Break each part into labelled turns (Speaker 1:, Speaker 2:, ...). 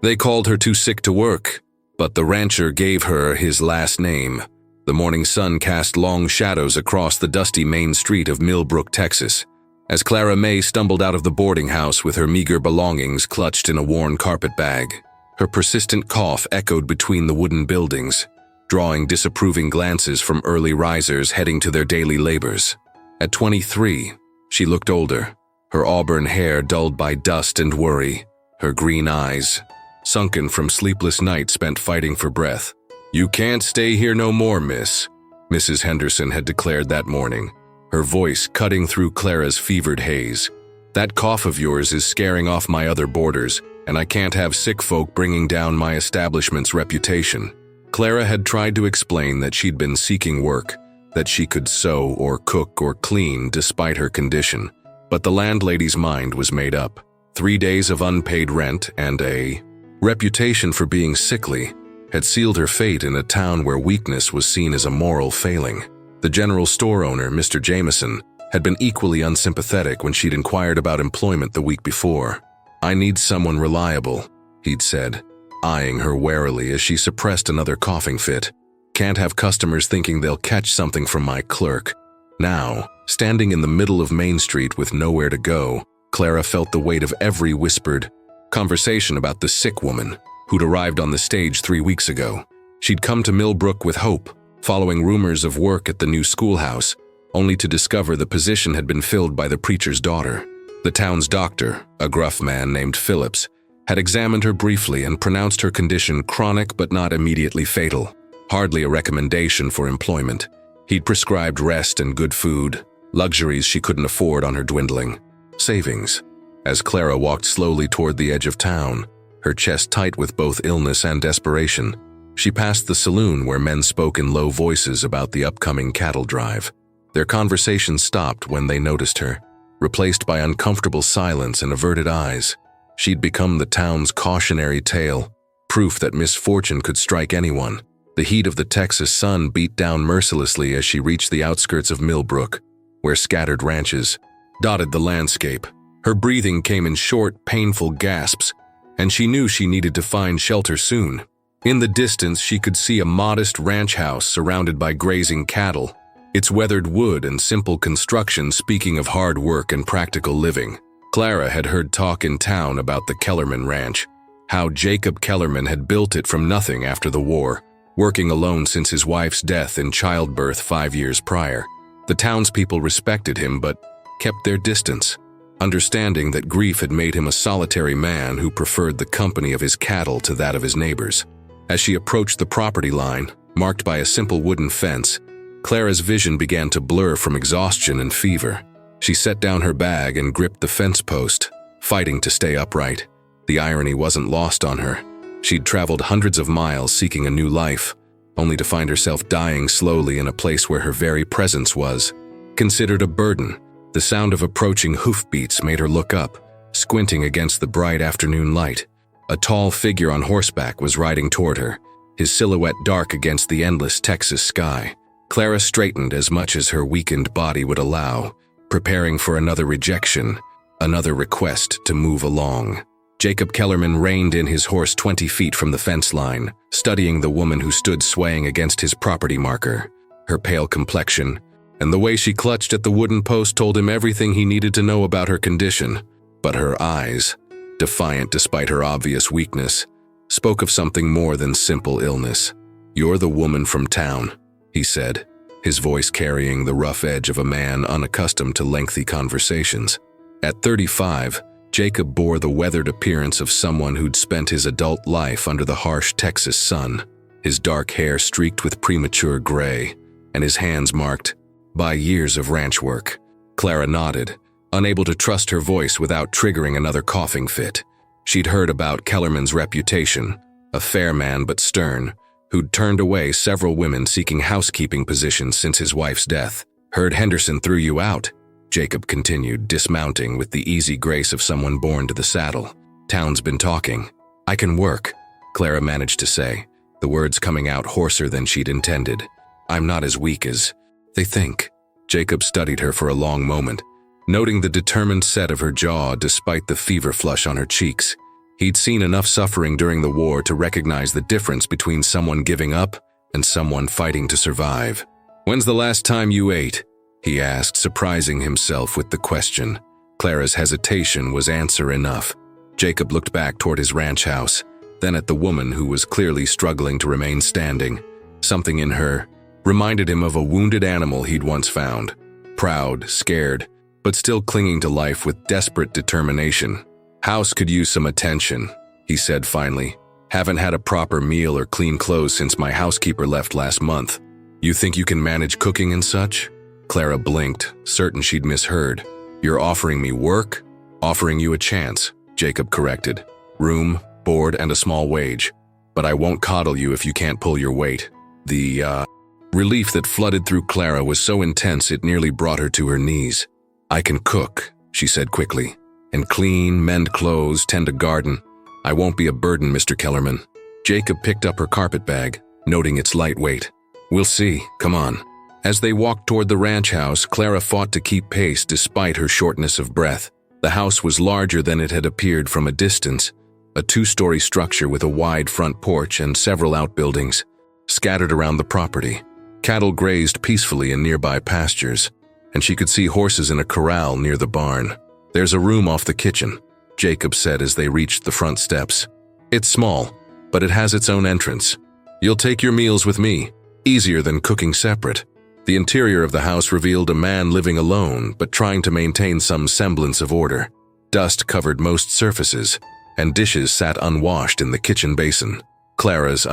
Speaker 1: They called her too sick to work, but the rancher gave her his last name. The morning sun cast long shadows across the dusty main street of Millbrook, Texas, as Clara May stumbled out of the boarding house with her meager belongings clutched in a worn carpet bag. Her persistent cough echoed between the wooden buildings, drawing disapproving glances from early risers heading to their daily labors. At 23, she looked older, her auburn hair dulled by dust and worry, her green eyes sunken from sleepless nights spent fighting for breath. "You can't stay here no more, miss," Mrs. Henderson had declared that morning, her voice cutting through Clara's fevered haze. "That cough of yours is scaring off my other boarders, and I can't have sick folk bringing down my establishment's reputation." Clara had tried to explain that she'd been seeking work, that she could sew or cook or clean despite her condition, but the landlady's mind was made up. 3 days of unpaid rent and a reputation for being sickly had sealed her fate in a town where weakness was seen as a moral failing. The general store owner, Mr. Jameson, had been equally unsympathetic when she'd inquired about employment the week before. "I need someone reliable," he'd said, eyeing her warily as she suppressed another coughing fit. "Can't have customers thinking they'll catch something from my clerk." Now, standing in the middle of Main Street with nowhere to go, Clara felt the weight of every whispered conversation about the sick woman who'd arrived on the stage 3 weeks ago. She'd come to Millbrook with hope, following rumors of work at the new schoolhouse, only to discover the position had been filled by the preacher's daughter. The town's doctor, a gruff man named Phillips, had examined her briefly and pronounced her condition chronic but not immediately fatal. Hardly a recommendation for employment. He'd prescribed rest and good food, luxuries she couldn't afford on her dwindling savings. As Clara walked slowly toward the edge of town, her chest tight with both illness and desperation, she passed the saloon where men spoke in low voices about the upcoming cattle drive. Their conversation stopped when they noticed her, replaced by uncomfortable silence and averted eyes. She'd become the town's cautionary tale, proof that misfortune could strike anyone. The heat of the Texas sun beat down mercilessly as she reached the outskirts of Millbrook, where scattered ranches dotted the landscape. Her breathing came in short, painful gasps, and she knew she needed to find shelter soon. In the distance, she could see a modest ranch house surrounded by grazing cattle, its weathered wood and simple construction speaking of hard work and practical living. Clara had heard talk in town about the Kellerman Ranch, how Jacob Kellerman had built it from nothing after the war, working alone since his wife's death in childbirth 5 years prior. The townspeople respected him but kept their distance, understanding that grief had made him a solitary man who preferred the company of his cattle to that of his neighbors. As she approached the property line, marked by a simple wooden fence, Clara's vision began to blur from exhaustion and fever. She set down her bag and gripped the fence post, fighting to stay upright. The irony wasn't lost on her. She'd traveled hundreds of miles seeking a new life, only to find herself dying slowly in a place where her very presence was considered a burden. The sound of approaching hoofbeats made her look up, squinting against the bright afternoon light. A tall figure on horseback was riding toward her, his silhouette dark against the endless Texas sky. Clara straightened as much as her weakened body would allow, preparing for another rejection, another request to move along. Jacob Kellerman reined in his horse 20 feet from the fence line, studying the woman who stood swaying against his property marker. Her pale complexion and the way she clutched at the wooden post told him everything he needed to know about her condition. But her eyes, defiant despite her obvious weakness, spoke of something more than simple illness. "You're the woman from town," he said, his voice carrying the rough edge of a man unaccustomed to lengthy conversations. At 35, Jacob bore the weathered appearance of someone who'd spent his adult life under the harsh Texas sun, his dark hair streaked with premature gray, and his hands marked by years of ranch work. Clara nodded, unable to trust her voice without triggering another coughing fit. She'd heard about Kellerman's reputation, a fair man but stern, who'd turned away several women seeking housekeeping positions since his wife's death. "Heard Henderson threw you out," Jacob continued, dismounting with the easy grace of someone born to the saddle. "Town's been talking." "I can work," Clara managed to say, the words coming out hoarser than she'd intended. "I'm not as weak as they think." Jacob studied her for a long moment, noting the determined set of her jaw despite the fever flush on her cheeks. He'd seen enough suffering during the war to recognize the difference between someone giving up and someone fighting to survive. "When's the last time you ate?" he asked, surprising himself with the question. Clara's hesitation was answer enough. Jacob looked back toward his ranch house, then at the woman who was clearly struggling to remain standing. Something in her reminded him of a wounded animal he'd once found. Proud, scared, but still clinging to life with desperate determination. "House could use some attention," he said finally. "Haven't had a proper meal or clean clothes since my housekeeper left last month. You think you can manage cooking and such?" Clara blinked, certain she'd misheard. "You're offering me work?" "Offering you a chance," Jacob corrected. "Room, board, and a small wage. But I won't coddle you if you can't pull your weight." The relief that flooded through Clara was so intense it nearly brought her to her knees. "I can cook," she said quickly, "and clean, mend clothes, tend a garden. I won't be a burden, Mr. Kellerman." Jacob picked up her carpet bag, noting its light weight. "We'll see, come on." As they walked toward the ranch house, Clara fought to keep pace despite her shortness of breath. The house was larger than it had appeared from a distance, a two-story structure with a wide front porch and several outbuildings scattered around the property. Cattle grazed peacefully in nearby pastures, and she could see horses in a corral near the barn. "There's a room off the kitchen," Jacob said as they reached the front steps. "It's small, but it has its own entrance. You'll take your meals with me, easier than cooking separate." The interior of the house revealed a man living alone but trying to maintain some semblance of order. Dust covered most surfaces, and dishes sat unwashed in the kitchen basin. Clara's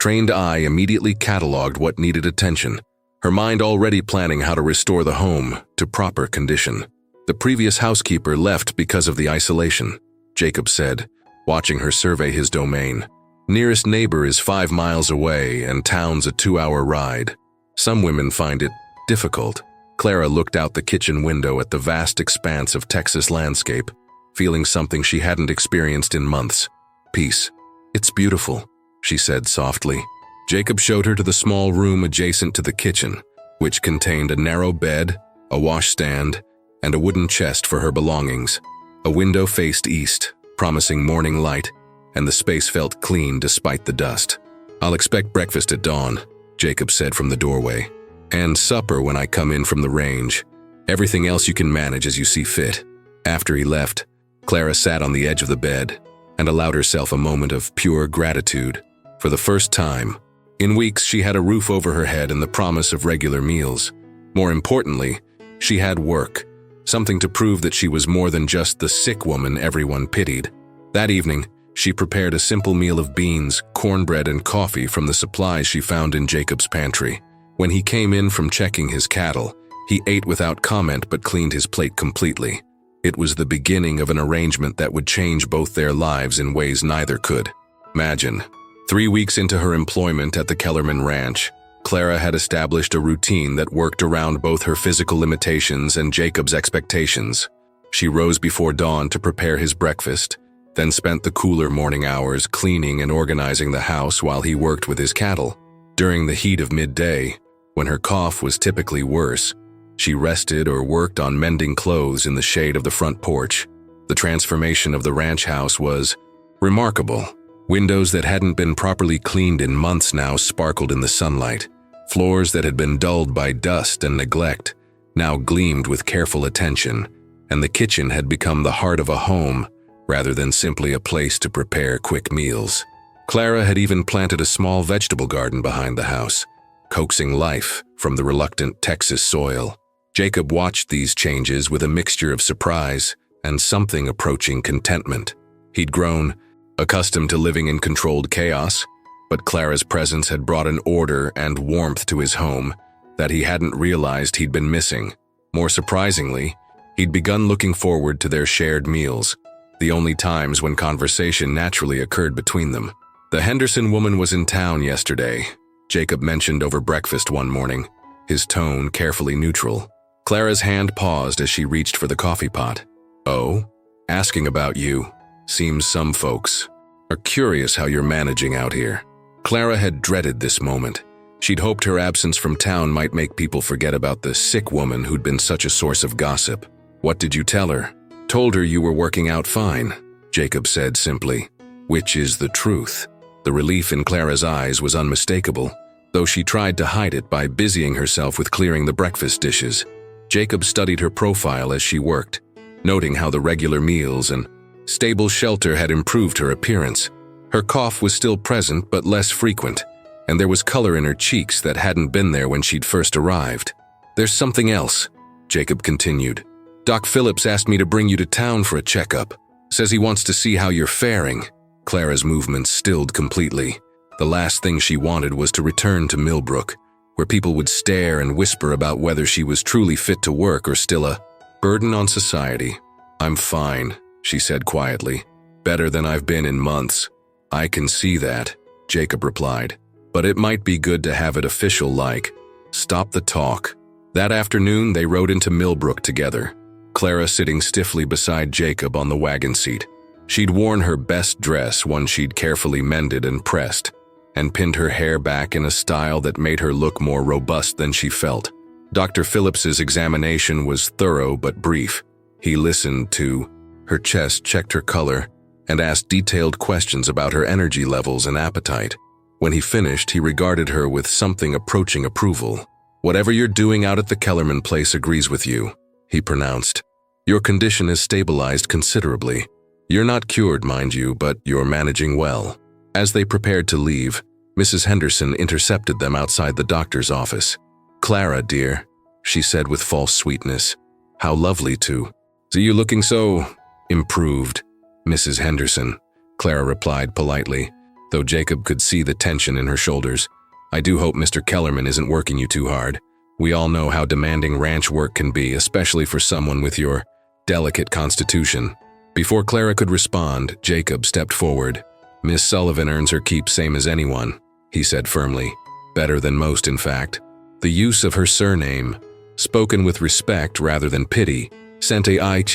Speaker 1: trained eye immediately cataloged what needed attention, her mind already planning how to restore the home to proper condition. "The previous housekeeper left because of the isolation," Jacob said, watching her survey his domain. "Nearest neighbor is 5 miles away and town's a 2-hour ride. Some women find it difficult." Clara looked out the kitchen window at the vast expanse of Texas landscape, feeling something she hadn't experienced in months. "Peace. It's beautiful," she said softly. Jacob showed her to the small room adjacent to the kitchen, which contained a narrow bed, a washstand, and a wooden chest for her belongings. A window faced east, promising morning light, and the space felt clean despite the dust. "I'll expect breakfast at dawn," Jacob said from the doorway, "and supper when I come in from the range. Everything else you can manage as you see fit." After he left, Clara sat on the edge of the bed and allowed herself a moment of pure gratitude. For the first time in weeks, she had a roof over her head and the promise of regular meals. More importantly, she had work, something to prove that she was more than just the sick woman everyone pitied. That evening, she prepared a simple meal of beans, cornbread, and coffee from the supplies she found in Jacob's pantry. When he came in from checking his cattle, he ate without comment but cleaned his plate completely. It was the beginning of an arrangement that would change both their lives in ways neither could imagine. 3 weeks into her employment at the Kellerman Ranch, Clara had established a routine that worked around both her physical limitations and Jacob's expectations. She rose before dawn to prepare his breakfast, then spent the cooler morning hours cleaning and organizing the house while he worked with his cattle. During the heat of midday, when her cough was typically worse, she rested or worked on mending clothes in the shade of the front porch. The transformation of the ranch house was remarkable. Windows that hadn't been properly cleaned in months now sparkled in the sunlight. Floors that had been dulled by dust and neglect now gleamed with careful attention, and the kitchen had become the heart of a home rather than simply a place to prepare quick meals. Clara had even planted a small vegetable garden behind the house, coaxing life from the reluctant Texas soil. Jacob watched these changes with a mixture of surprise and something approaching contentment. He'd grown accustomed to living in controlled chaos, but Clara's presence had brought an order and warmth to his home that he hadn't realized he'd been missing. More surprisingly, he'd begun looking forward to their shared meals, the only times when conversation naturally occurred between them. "The Henderson woman was in town yesterday," Jacob mentioned over breakfast one morning, his tone carefully neutral. Clara's hand paused as she reached for the coffee pot. "Oh? Asking about you. Seems some folks are curious how you're managing out here." Clara had dreaded this moment. She'd hoped her absence from town might make people forget about the sick woman who'd been such a source of gossip. "What did you tell her?" "Told her you were working out fine," Jacob said simply. Which is the truth? The relief in Clara's eyes was unmistakable, though she tried to hide it by busying herself with clearing the breakfast dishes. Jacob studied her profile as she worked, noting how the regular meals and stable shelter had improved her appearance. Her cough was still present but less frequent, and there was color in her cheeks that hadn't been there when she'd first arrived. There's something else, Jacob continued. Doc Phillips asked me to bring you to town for a checkup. Says he wants to see how you're faring. Clara's movements stilled completely. The last thing she wanted was to return to Millbrook, where people would stare and whisper about whether she was truly fit to work or still a burden on society. I'm fine, she said quietly. Better than I've been in months. I can see that, Jacob replied. But it might be good to have it official like. Stop the talk. That afternoon, they rode into Millbrook together, Clara sitting stiffly beside Jacob on the wagon seat. She'd worn her best dress, one she'd carefully mended and pressed, and pinned her hair back in a style that made her look more robust than she felt. Dr. Phillips's examination was thorough but brief. He listened to her chest, checked her color, and asked detailed questions about her energy levels and appetite. When he finished, he regarded her with something approaching approval. Whatever you're doing out at the Kellerman place agrees with you, he pronounced. Your condition has stabilized considerably. You're not cured, mind you, but you're managing well. As they prepared to leave, Mrs. Henderson intercepted them outside the doctor's office. Clara, dear, she said with false sweetness. How lovely to see you looking so improved, Mrs. Henderson, Clara replied politely, though Jacob could see the tension in her shoulders. I do hope Mr. Kellerman isn't working you too hard. We all know how demanding ranch work can be, especially for someone with your delicate constitution. Before Clara could respond, Jacob stepped forward. Miss Sullivan earns her keep same as anyone, he said firmly. Better than most, in fact. The use of her surname, spoken with respect rather than pity, sent a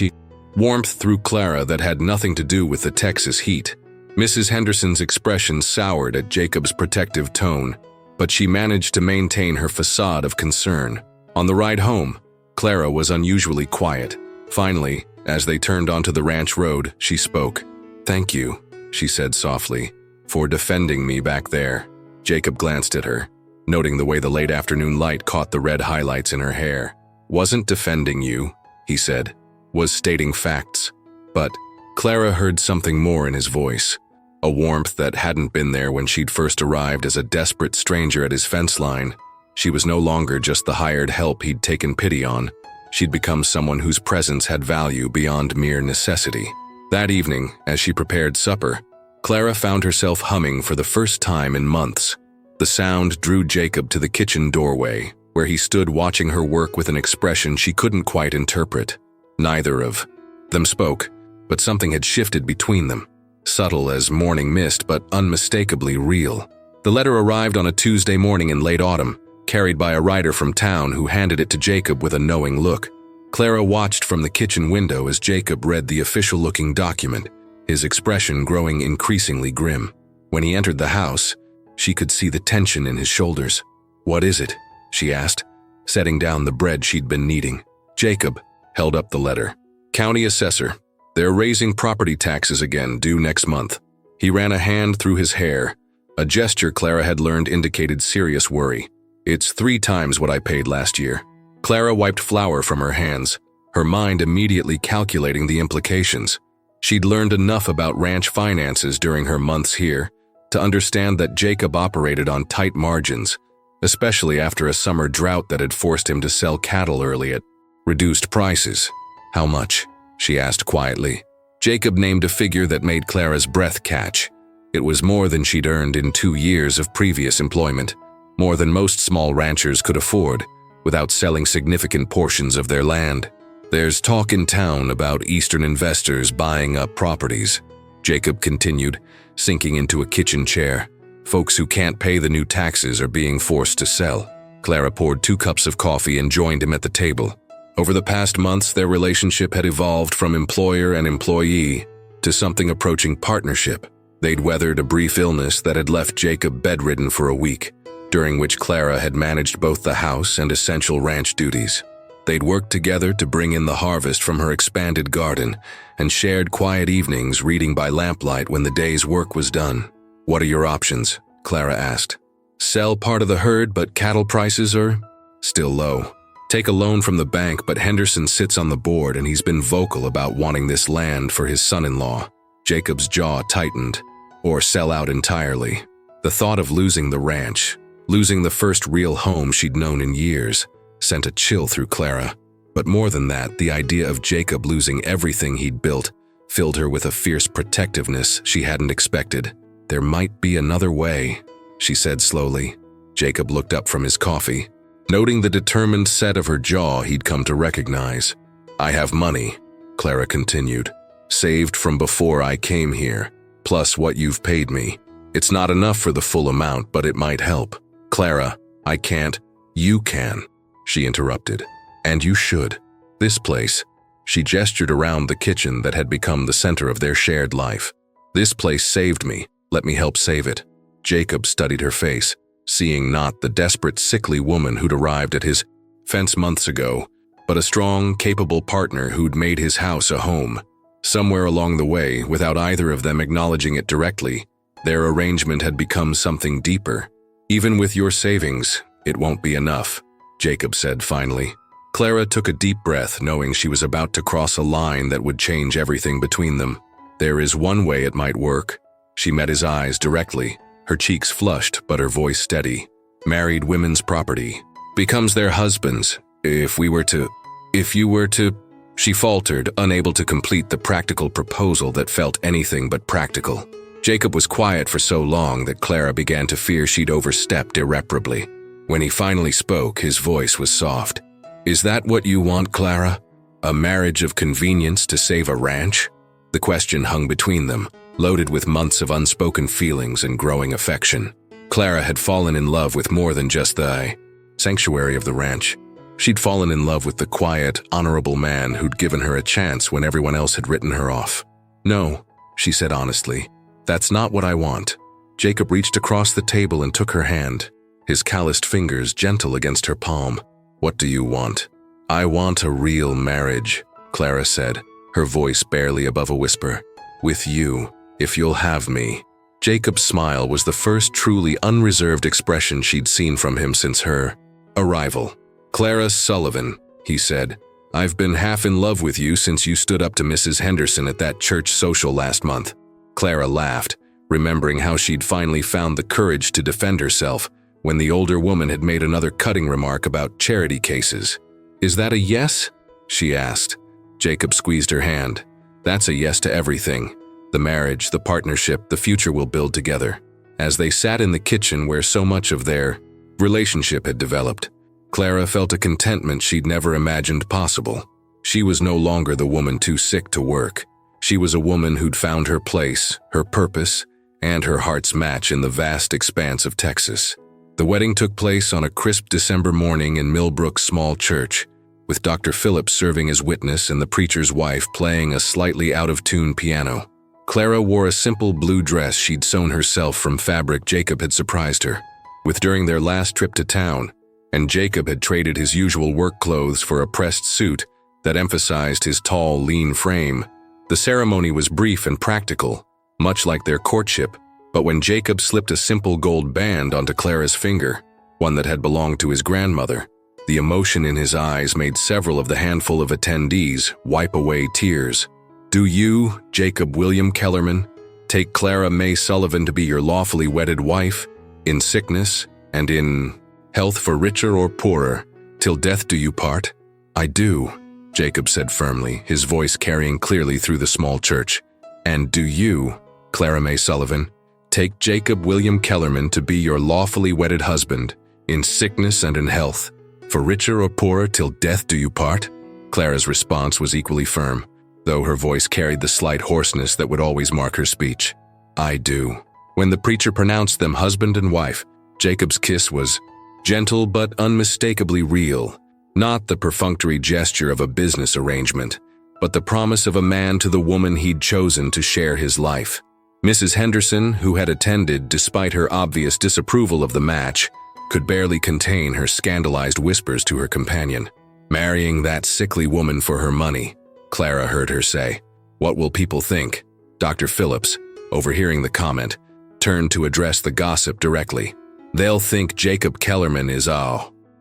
Speaker 1: warmth through Clara that had nothing to do with the Texas heat. Mrs. Henderson's expression soured at Jacob's protective tone, but she managed to maintain her facade of concern. On the ride home, Clara was unusually quiet. Finally, as they turned onto the ranch road, she spoke. Thank you, she said softly, for defending me back there. Jacob glanced at her, noting the way the late afternoon light caught the red highlights in her hair. Wasn't defending you, he said, was stating facts. But Clara heard something more in his voice, a warmth that hadn't been there when she'd first arrived as a desperate stranger at his fence line. She was no longer just the hired help he'd taken pity on. She'd become someone whose presence had value beyond mere necessity. That evening, as she prepared supper, Clara found herself humming for the first time in months. The sound drew Jacob to the kitchen doorway, where he stood watching her work with an expression she couldn't quite interpret. Neither of them spoke, but something had shifted between them, subtle as morning mist but unmistakably real. The letter arrived on a Tuesday morning in late autumn, carried by a rider from town who handed it to Jacob with a knowing look. Clara watched from the kitchen window as Jacob read the official-looking document, his expression growing increasingly grim. When he entered the house, she could see the tension in his shoulders. What is it? She asked, setting down the bread she'd been kneading. Jacob held up the letter. County Assessor. They're raising property taxes again, due next month. He ran a hand through his hair, a gesture Clara had learned indicated serious worry. It's 3 times what I paid last year. Clara wiped flour from her hands, her mind immediately calculating the implications. She'd learned enough about ranch finances during her months here to understand that Jacob operated on tight margins, especially after a summer drought that had forced him to sell cattle early at reduced prices. How much? She asked quietly. Jacob named a figure that made Clara's breath catch. It was more than she'd earned in 2 years of previous employment, more than most small ranchers could afford, without selling significant portions of their land. There's talk in town about Eastern investors buying up properties, Jacob continued, sinking into a kitchen chair. Folks who can't pay the new taxes are being forced to sell. Clara poured 2 cups of coffee and joined him at the table. Over the past months, their relationship had evolved from employer and employee to something approaching partnership. They'd weathered a brief illness that had left Jacob bedridden for a week, during which Clara had managed both the house and essential ranch duties. They'd worked together to bring in the harvest from her expanded garden and shared quiet evenings reading by lamplight when the day's work was done. "What are your options?" Clara asked. "Sell part of the herd, but cattle prices are still low. Take a loan from the bank, but Henderson sits on the board and he's been vocal about wanting this land for his son-in-law." Jacob's jaw tightened. "Or sell out entirely." The thought of losing the ranch, losing the first real home she'd known in years, sent a chill through Clara. But more than that, the idea of Jacob losing everything he'd built filled her with a fierce protectiveness she hadn't expected. "There might be another way," she said slowly. Jacob looked up from his coffee, noting the determined set of her jaw he'd come to recognize. "I have money," Clara continued, "saved from before I came here, plus what you've paid me. It's not enough for the full amount, but it might help." "Clara, I can't." "You can," she interrupted. "And you should. This place," she gestured around the kitchen that had become the center of their shared life. "This place saved me. Let me help save it." Jacob studied her face, seeing not the desperate, sickly woman who'd arrived at his fence months ago, but a strong, capable partner who'd made his house a home. Somewhere along the way, without either of them acknowledging it directly, their arrangement had become something deeper. "Even with your savings, it won't be enough," Jacob said finally. Clara took a deep breath, knowing she was about to cross a line that would change everything between them. "There is one way it might work." She met his eyes directly, her cheeks flushed but her voice steady. "Married women's property becomes their husband's. If you were to, she faltered, unable to complete the practical proposal that felt anything but practical. Jacob was quiet for so long that Clara began to fear she'd overstepped irreparably. When he finally spoke, his voice was soft. "Is that what you want, Clara? A marriage of convenience to save a ranch?" The question hung between them, loaded with months of unspoken feelings and growing affection. Clara had fallen in love with more than just the sanctuary of the ranch. She'd fallen in love with the quiet, honorable man who'd given her a chance when everyone else had written her off. "No," she said honestly, "that's not what I want." Jacob reached across the table and took her hand, his calloused fingers gentle against her palm. "What do you want?" "I want a real marriage," Clara said, her voice barely above a whisper. "With you, if you'll have me." Jacob's smile was the first truly unreserved expression she'd seen from him since her arrival. "Clara Sullivan," he said, "I've been half in love with you since you stood up to Mrs. Henderson at that church social last month." Clara laughed, remembering how she'd finally found the courage to defend herself when the older woman had made another cutting remark about charity cases. "Is that a yes?" she asked. Jacob squeezed her hand. "That's a yes to everything. The marriage, the partnership, the future we'll build together." As they sat in the kitchen where so much of their relationship had developed, Clara felt a contentment she'd never imagined possible. She was no longer the woman too sick to work. She was a woman who'd found her place, her purpose, and her heart's match in the vast expanse of Texas. The wedding took place on a crisp December morning in Millbrook's small church, with Dr. Phillips serving as witness and the preacher's wife playing a slightly out-of-tune piano. Clara wore a simple blue dress she'd sewn herself from fabric Jacob had surprised her with during their last trip to town, and Jacob had traded his usual work clothes for a pressed suit that emphasized his tall, lean frame. The ceremony was brief and practical, much like their courtship, but when Jacob slipped a simple gold band onto Clara's finger, one that had belonged to his grandmother, the emotion in his eyes made several of the handful of attendees wipe away tears. "Do you, Jacob William Kellerman, take Clara May Sullivan to be your lawfully wedded wife, in sickness and in health for richer or poorer, till death do you part?" "I do," Jacob said firmly, his voice carrying clearly through the small church. "And do you, Clara May Sullivan, take Jacob William Kellerman to be your lawfully wedded husband, in sickness and in health, for richer or poorer till death do you part?" Clara's response was equally firm, though her voice carried the slight hoarseness that would always mark her speech. "I do." When the preacher pronounced them husband and wife, Jacob's kiss was gentle but unmistakably real, not the perfunctory gesture of a business arrangement, but the promise of a man to the woman he'd chosen to share his life. Mrs. Henderson, who had attended despite her obvious disapproval of the match, could barely contain her scandalized whispers to her companion. Marrying that sickly woman for her money, Clara heard her say. What will people think? Dr. Phillips, overhearing the comment, turned to address the gossip directly. They'll think Jacob Kellerman is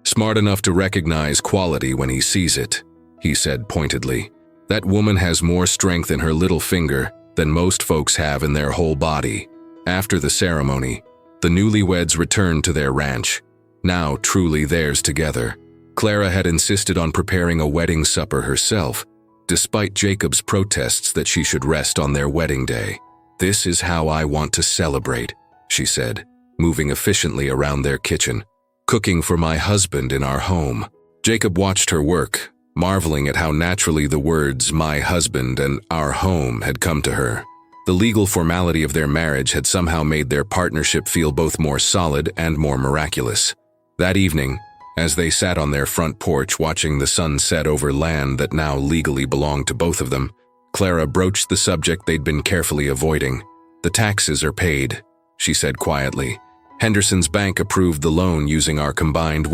Speaker 1: smart enough to recognize quality when he sees it, he said pointedly. That woman has more strength in her little finger than most folks have in their whole body. After the ceremony, the newlyweds returned to their ranch, now truly theirs together. Clara had insisted on preparing a wedding supper herself, despite Jacob's protests that she should rest on their wedding day. This is how I want to celebrate, she said, moving efficiently around their kitchen. Cooking for my husband in our home. Jacob watched her work, marveling at how naturally the words "my husband" and "our home" had come to her. The legal formality of their marriage had somehow made their partnership feel both more solid and more miraculous. That evening, as they sat on their front porch watching the sun set over land that now legally belonged to both of them, Clara broached the subject they'd been carefully avoiding. The taxes are paid, she said quietly. Henderson's bank approved the loan using our combined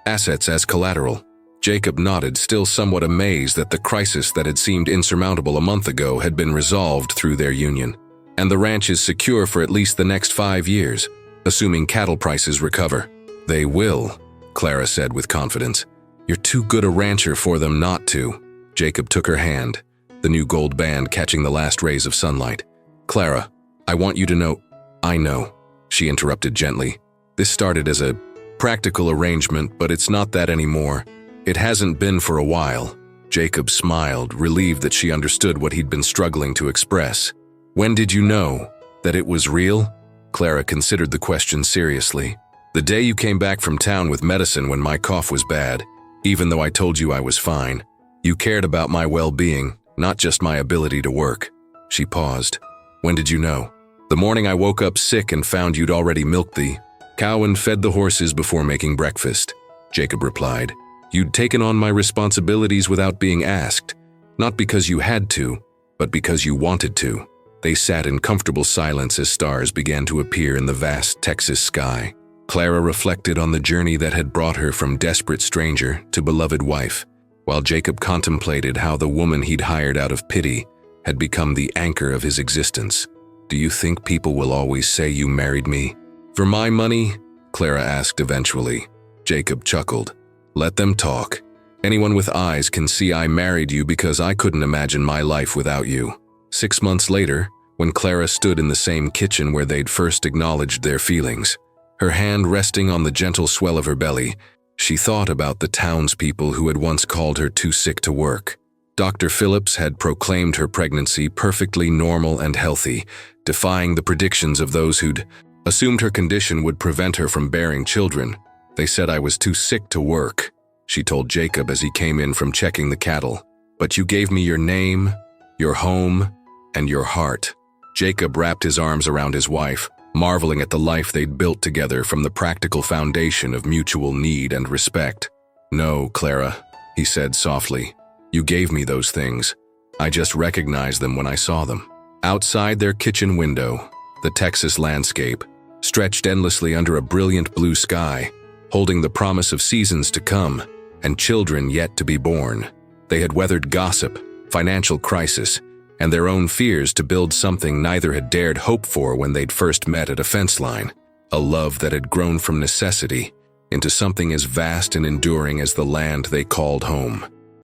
Speaker 1: assets as collateral. Jacob nodded, still somewhat amazed that the crisis that had seemed insurmountable a month ago had been resolved through their union. And the ranch is secure for at least the next 5 years, assuming cattle prices recover. They will, Clara said with confidence. You're too good a rancher for them not to. Jacob took her hand, the new gold band catching the last rays of sunlight. Clara, I want you to know. I know, she interrupted gently. This started as a practical arrangement, but it's not that anymore. It hasn't been for a while. Jacob smiled, relieved that she understood what he'd been struggling to express. When did you know that it was real? Clara considered the question seriously. The day you came back from town with medicine when my cough was bad, even though I told you I was fine. You cared about my well-being, not just my ability to work. She paused. When did you know? The morning I woke up sick and found you'd already milked the cow and fed the horses before making breakfast, Jacob replied. You'd taken on my responsibilities without being asked, not because you had to, but because you wanted to. They sat in comfortable silence as stars began to appear in the vast Texas sky. Clara reflected on the journey that had brought her from desperate stranger to beloved wife, while Jacob contemplated how the woman he'd hired out of pity had become the anchor of his existence. Do you think people will always say you married me for my money? Clara asked eventually. Jacob chuckled. Let them talk. Anyone with eyes can see I married you because I couldn't imagine my life without you. 6 months later, when Clara stood in the same kitchen where they'd first acknowledged their feelings, her hand resting on the gentle swell of her belly, she thought about the townspeople who had once called her too sick to work. Dr. Phillips had proclaimed her pregnancy perfectly normal and healthy, defying the predictions of those who'd assumed her condition would prevent her from bearing children. They said I was too sick to work, she told Jacob as he came in from checking the cattle. But you gave me your name, your home, and your heart. Jacob wrapped his arms around his wife, marveling at the life they'd built together from the practical foundation of mutual need and respect. No, Clara, he said softly. You gave me those things. I just recognized them when I saw them. Outside their kitchen window, the Texas landscape stretched endlessly under a brilliant blue sky, holding the promise of seasons to come and children yet to be born. They had weathered gossip, financial crisis, and their own fears to build something neither had dared hope for when they'd first met at a fence line, a love that had grown from necessity into something as vast and enduring as the land they called home.